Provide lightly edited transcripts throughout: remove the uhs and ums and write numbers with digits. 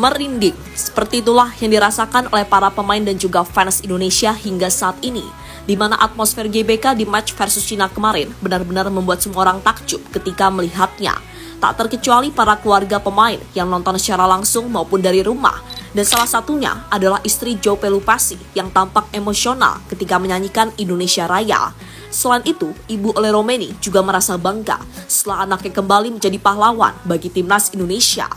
merinding. Seperti itulah yang dirasakan oleh para pemain dan juga fans Indonesia hingga saat ini, di mana atmosfer GBK di match versus Cina kemarin benar-benar membuat semua orang takjub ketika melihatnya. Tak terkecuali para keluarga pemain yang nonton secara langsung maupun dari rumah. Dan salah satunya adalah istri Joe Pelupasi yang tampak emosional ketika menyanyikan Indonesia Raya. Selain itu, Ibu Ole Romeni juga merasa bangga setelah anaknya kembali menjadi pahlawan bagi timnas Indonesia.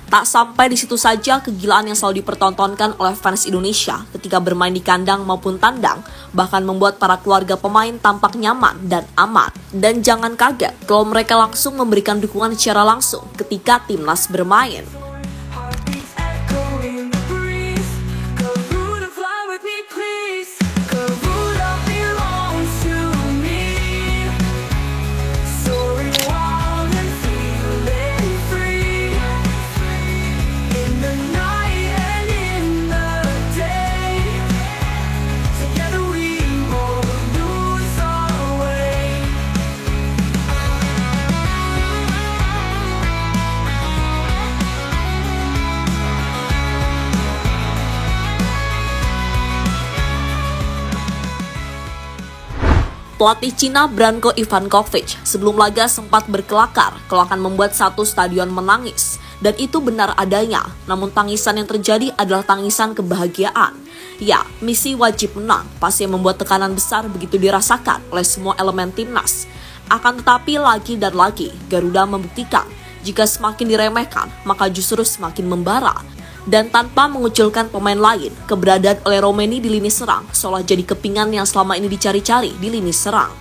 Tak sampai di situ saja, kegilaan yang selalu dipertontonkan oleh fans Indonesia ketika bermain di kandang maupun tandang bahkan membuat para keluarga pemain tampak nyaman dan aman. Dan jangan kaget kalau mereka langsung memberikan dukungan secara langsung ketika timnas bermain. Pelatih Cina Branko Ivankovic sebelum laga sempat berkelakar kalau akan membuat satu stadion menangis. Dan itu benar adanya, namun tangisan yang terjadi adalah tangisan kebahagiaan. Ya, misi wajib menang pasti membuat tekanan besar begitu dirasakan oleh semua elemen timnas. Akan tetapi lagi dan lagi, Garuda membuktikan jika semakin diremehkan, maka justru semakin membara. Dan tanpa mengucilkan pemain lain, keberadaan Ole Romeni di lini serang seolah jadi kepingan yang selama ini dicari-cari di lini serang.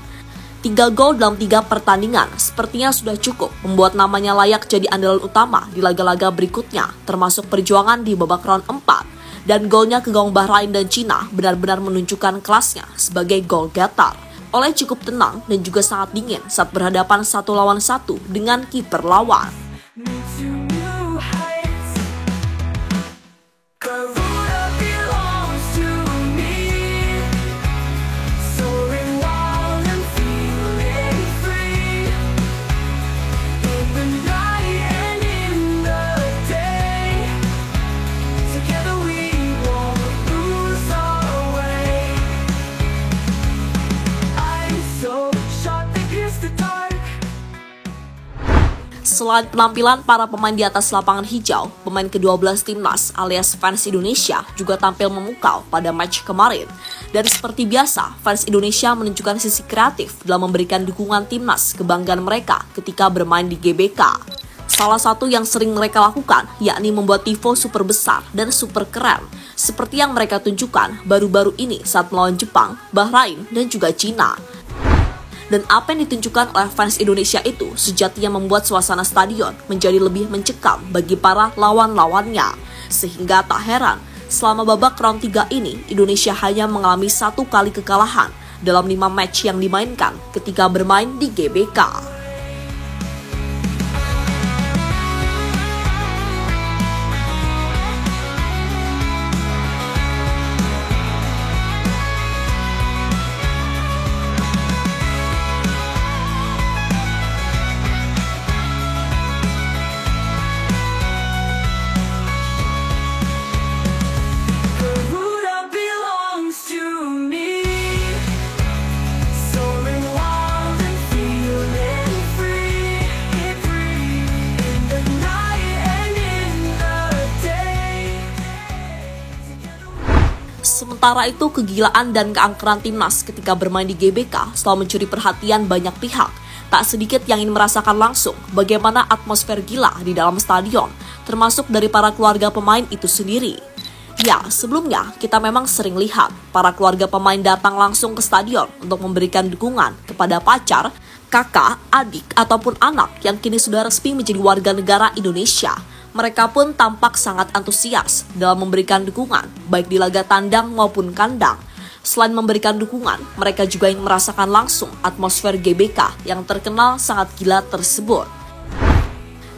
3 gol dalam 3 pertandingan sepertinya sudah cukup membuat namanya layak jadi andalan utama di laga-laga berikutnya, termasuk perjuangan di babak round 4. Dan golnya ke gawang Bahrain dan Cina benar-benar menunjukkan kelasnya sebagai gol getter. Ole cukup tenang dan juga sangat dingin saat berhadapan 1 lawan 1 dengan kiper lawan. Selain penampilan para pemain di atas lapangan hijau, pemain ke-12 timnas alias fans Indonesia juga tampil memukau pada match kemarin. Dan seperti biasa, fans Indonesia menunjukkan sisi kreatif dalam memberikan dukungan timnas kebanggaan mereka ketika bermain di GBK. Salah satu yang sering mereka lakukan yakni membuat tifo super besar dan super keren, seperti yang mereka tunjukkan baru-baru ini saat melawan Jepang, Bahrain, dan juga Cina. Dan apa yang ditunjukkan oleh fans Indonesia itu sejatinya membuat suasana stadion menjadi lebih mencekam bagi para lawan-lawannya. Sehingga tak heran, selama babak round 3 ini, Indonesia hanya mengalami 1 kali kekalahan dalam 5 match yang dimainkan ketika bermain di GBK. Sementara itu, kegilaan dan keangkeran timnas ketika bermain di GBK selalu mencuri perhatian banyak pihak. Tak sedikit yang ingin merasakan langsung bagaimana atmosfer gila di dalam stadion, termasuk dari para keluarga pemain itu sendiri. Ya, sebelumnya kita memang sering lihat para keluarga pemain datang langsung ke stadion untuk memberikan dukungan kepada pacar, kakak, adik, ataupun anak yang kini sudah resmi menjadi warga negara Indonesia. Mereka pun tampak sangat antusias dalam memberikan dukungan, baik di laga tandang maupun kandang. Selain memberikan dukungan, mereka juga ingin merasakan langsung atmosfer GBK yang terkenal sangat gila tersebut.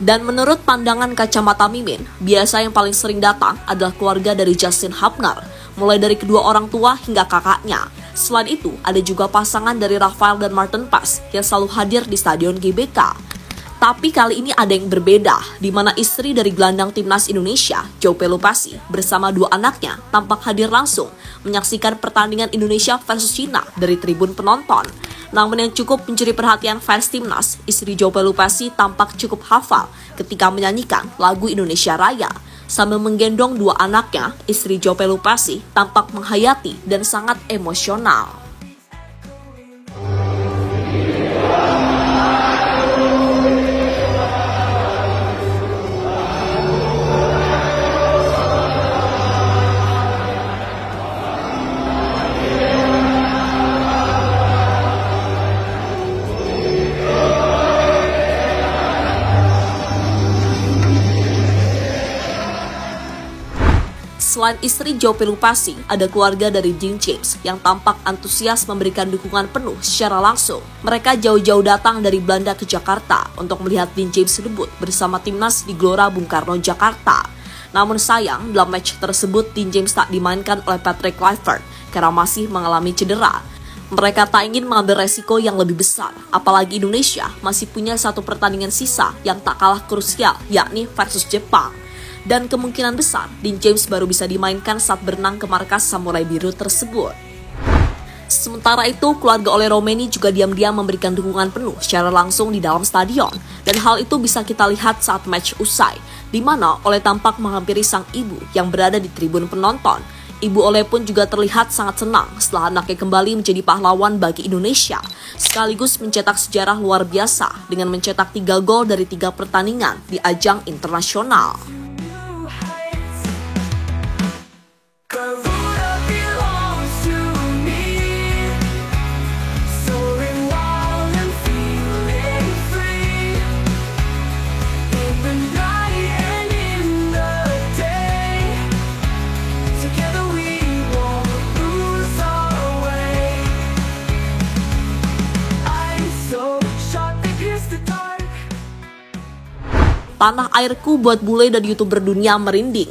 Dan menurut pandangan kacamata Mimin, biasa yang paling sering datang adalah keluarga dari Justin Hubner, mulai dari kedua orang tua hingga kakaknya. Selain itu, ada juga pasangan dari Rafael dan Martin Paes yang selalu hadir di stadion GBK. Tapi kali ini ada yang berbeda, di mana istri dari gelandang timnas Indonesia, Joe Pelupasi, bersama dua anaknya tampak hadir langsung menyaksikan pertandingan Indonesia versus Cina dari tribun penonton. Namun yang cukup mencuri perhatian fans timnas, istri Joe Pelupasi tampak cukup hafal ketika menyanyikan lagu Indonesia Raya. Sambil menggendong dua anaknya, istri Joe Pelupasi tampak menghayati dan sangat emosional. Selain istri Joe Pelupasi, ada keluarga dari Dean James yang tampak antusias memberikan dukungan penuh secara langsung. Mereka jauh-jauh datang dari Belanda ke Jakarta untuk melihat Dean James debut bersama timnas di Gelora Bung Karno, Jakarta. Namun sayang, dalam match tersebut Dean James tak dimainkan oleh Patrick Kluivert karena masih mengalami cedera. Mereka tak ingin mengambil resiko yang lebih besar, apalagi Indonesia masih punya satu pertandingan sisa yang tak kalah krusial, yakni versus Jepang. Dan kemungkinan besar, Dean James baru bisa dimainkan saat berenang ke markas Samurai Biru tersebut. Sementara itu, keluarga Ole Romeni juga diam-diam memberikan dukungan penuh secara langsung di dalam stadion. Dan hal itu bisa kita lihat saat match usai, di mana Ole tampak menghampiri sang ibu yang berada di tribun penonton. Ibu Ole pun juga terlihat sangat senang setelah anaknya kembali menjadi pahlawan bagi Indonesia, sekaligus mencetak sejarah luar biasa dengan mencetak 3 gol dari 3 pertandingan di ajang internasional. Tanah airku buat bule dan YouTuber dunia merinding.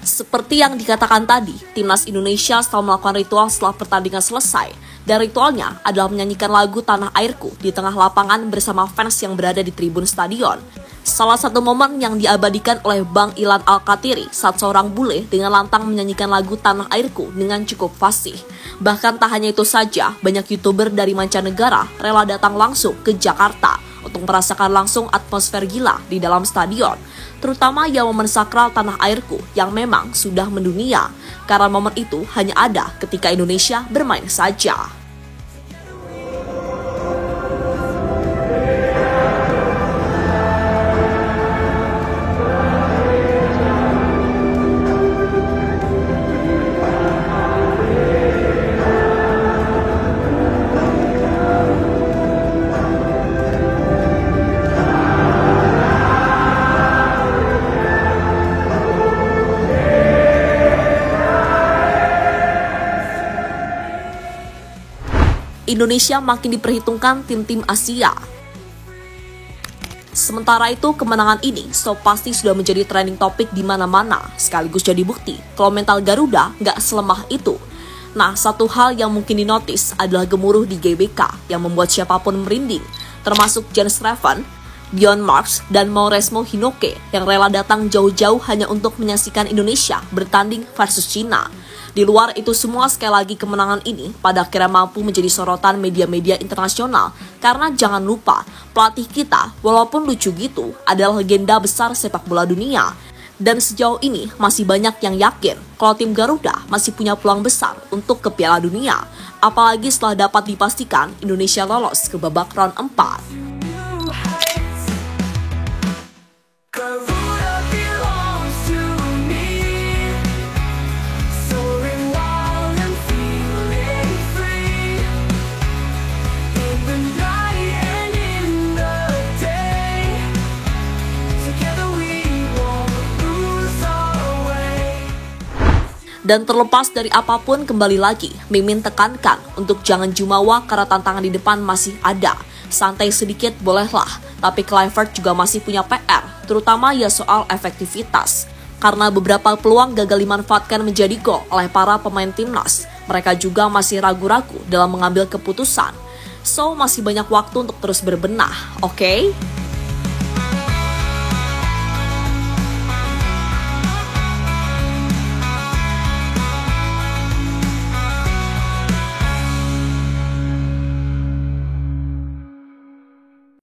Seperti yang dikatakan tadi, timnas Indonesia selalu melakukan ritual setelah pertandingan selesai. Dan ritualnya adalah menyanyikan lagu Tanah Airku di tengah lapangan bersama fans yang berada di tribun stadion. Salah satu momen yang diabadikan oleh Bang Ilan Al-Katiri saat seorang bule dengan lantang menyanyikan lagu Tanah Airku dengan cukup fasih. Bahkan tak hanya itu saja, banyak YouTuber dari mancanegara rela datang langsung ke Jakarta untuk merasakan langsung atmosfer gila di dalam stadion, terutama yang momen sakral Tanah Airku yang memang sudah mendunia, karena momen itu hanya ada ketika Indonesia bermain saja. Indonesia makin diperhitungkan tim-tim Asia. Sementara itu, kemenangan ini pasti sudah menjadi trending topik di mana-mana, sekaligus jadi bukti kalau mental Garuda nggak selemah itu. Nah, satu hal yang mungkin dinotis adalah gemuruh di GBK yang membuat siapapun merinding, termasuk Jens Reven, Bjorn Marks, dan Mauresmo Hinoke yang rela datang jauh-jauh hanya untuk menyaksikan Indonesia bertanding versus Cina. Di luar itu semua, sekali lagi kemenangan ini pada akhirnya mampu menjadi sorotan media-media internasional. Karena jangan lupa, pelatih kita, walaupun lucu gitu, adalah legenda besar sepak bola dunia. Dan sejauh ini masih banyak yang yakin kalau tim Garuda masih punya peluang besar untuk ke Piala Dunia. Apalagi setelah dapat dipastikan Indonesia lolos ke babak round 4. Dan terlepas dari apapun, kembali lagi, Mimin tekankan untuk jangan jumawa karena tantangan di depan masih ada. Santai sedikit bolehlah, tapi Kluivert juga masih punya PR, terutama ya soal efektivitas. Karena beberapa peluang gagal dimanfaatkan menjadi gol oleh para pemain timnas, mereka juga masih ragu-ragu dalam mengambil keputusan. So, masih banyak waktu untuk terus berbenah, oke?